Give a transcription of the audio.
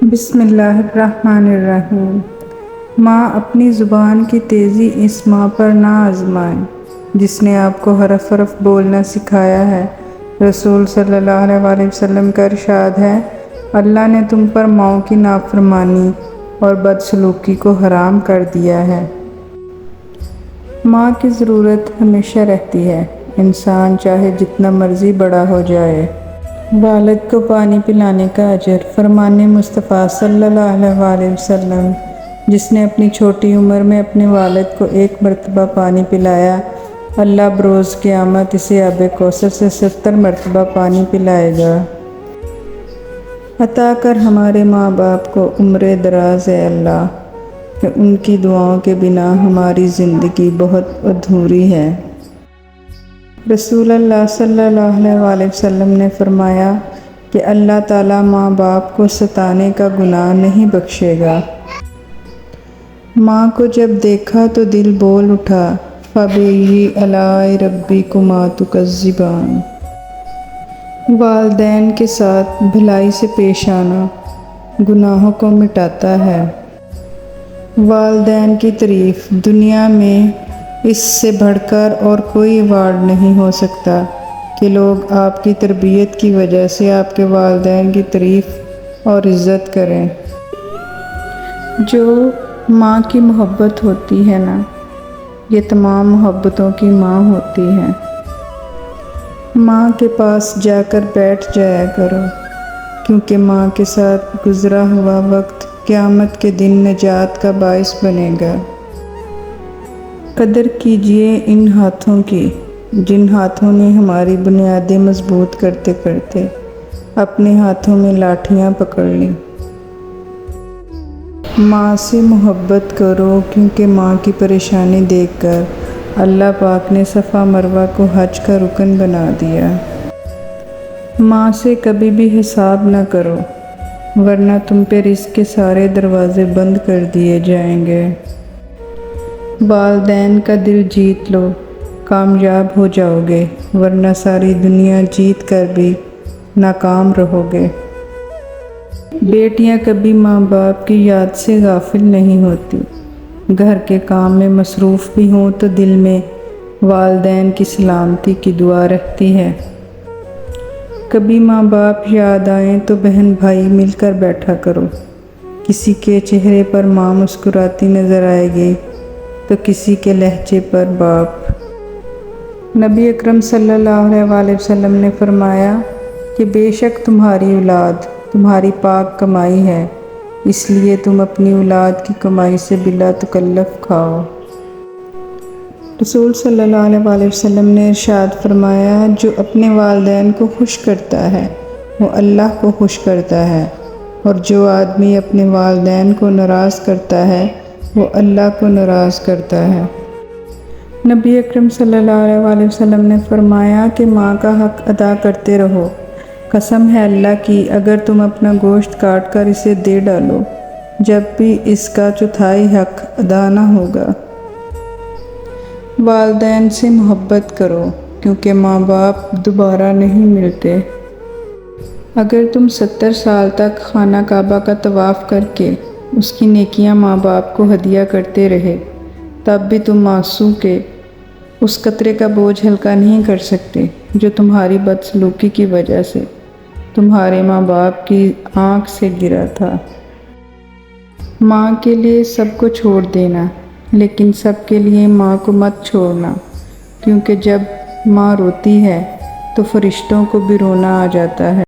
بسم اللہ الرحمن الرحیم۔ ماں اپنی زبان کی تیزی اس ماں پر نہ آزمائیں جس نے آپ کو حرف حرف بولنا سکھایا ہے۔ رسول صلی اللہ علیہ وآلہ وسلم کا ارشاد ہے، اللہ نے تم پر ماؤں کی نافرمانی اور بدسلوکی کو حرام کر دیا ہے۔ ماں کی ضرورت ہمیشہ رہتی ہے، انسان چاہے جتنا مرضی بڑا ہو جائے۔ والد کو پانی پلانے کا اجر۔ فرمان مصطفیٰ صلی اللہ علیہ وآلہ وسلم، جس نے اپنی چھوٹی عمر میں اپنے والد کو 1 مرتبہ پانی پلایا، اللہ بروز قیامت اسے آب کوثر سے 70 مرتبہ پانی پلائے گا۔ عطا کر ہمارے ماں باپ کو عمر دراز اے اللہ، کہ ان کی دعاؤں کے بنا ہماری زندگی بہت ادھوری ہے۔ رسول اللہ صلی اللہ علیہ وآلہ وسلم نے فرمایا کہ اللہ تعالیٰ ماں باپ کو ستانے کا گناہ نہیں بخشے گا۔ ماں کو جب دیکھا تو دل بول اٹھا، فَبِأَيِّ آلَاءِ رَبِّكُمَا تُكَذِّبَانِ۔ والدین کے ساتھ بھلائی سے پیش آنا گناہوں کو مٹاتا ہے۔ والدین کی تعریف دنیا میں اس سے بڑھ کر اور کوئی ایوارڈ نہیں ہو سکتا کہ لوگ آپ کی تربیت کی وجہ سے آپ کے والدین کی تعریف اور عزت کریں۔ جو ماں کی محبت ہوتی ہے نا، یہ تمام محبتوں کی ماں ہوتی ہے۔ ماں کے پاس جا کر بیٹھ جایا کرو، کیونکہ ماں کے ساتھ گزرا ہوا وقت قیامت کے دن نجات کا باعث بنے گا۔ قدر کیجیے ان ہاتھوں کی جن ہاتھوں نے ہماری بنیادیں مضبوط کرتے کرتے اپنے ہاتھوں میں لاٹھیاں پکڑ لیں۔ ماں سے محبت کرو، کیونکہ ماں کی پریشانی دیکھ کر اللہ پاک نے صفا مروہ کو حج کا رکن بنا دیا۔ ماں سے کبھی بھی حساب نہ کرو، ورنہ تم پہ رزق کے سارے دروازے بند کر دیے جائیں گے۔ والدین کا دل جیت لو، کامیاب ہو جاؤ گے، ورنہ ساری دنیا جیت کر بھی ناکام رہو گے۔ بیٹیاں کبھی ماں باپ کی یاد سے غافل نہیں ہوتی، گھر کے کام میں مصروف بھی ہوں تو دل میں والدین کی سلامتی کی دعا رہتی ہے۔ کبھی ماں باپ یاد آئیں تو بہن بھائی مل کر بیٹھا کرو، کسی کے چہرے پر ماں مسکراتی نظر آئے گی تو کسی کے لہجے پر باپ۔ نبی اکرم صلی اللہ علیہ وآلہ وسلم نے فرمایا کہ بے شک تمہاری اولاد تمہاری پاک کمائی ہے، اس لیے تم اپنی اولاد کی کمائی سے بلا تکلف کھاؤ۔ رسول صلی اللہ علیہ وآلہ وسلم نے ارشاد فرمایا، جو اپنے والدین کو خوش کرتا ہے وہ اللہ کو خوش کرتا ہے، اور جو آدمی اپنے والدین کو ناراض کرتا ہے وہ اللہ کو ناراض کرتا ہے۔ نبی اکرم صلی اللہ علیہ وآلہ وسلم نے فرمایا کہ ماں کا حق ادا کرتے رہو، قسم ہے اللہ کی اگر تم اپنا گوشت کاٹ کر اسے دے ڈالو جب بھی اس کا چوتھائی حق ادا نہ ہوگا۔ والدین سے محبت کرو، کیونکہ ماں باپ دوبارہ نہیں ملتے۔ اگر تم 70 سال تک خانہ کعبہ کا طواف کر کے اس کی نیکیاں ماں باپ کو ہدیہ کرتے رہے، تب بھی تم آنسو کے اس قطرے کا بوجھ ہلکا نہیں کر سکتے جو تمہاری بدسلوکی کی وجہ سے تمہارے ماں باپ کی آنکھ سے گرا تھا۔ ماں کے لیے سب کو چھوڑ دینا، لیکن سب کے لیے ماں کو مت چھوڑنا، کیونکہ جب ماں روتی ہے تو فرشتوں کو بھی رونا آ جاتا ہے۔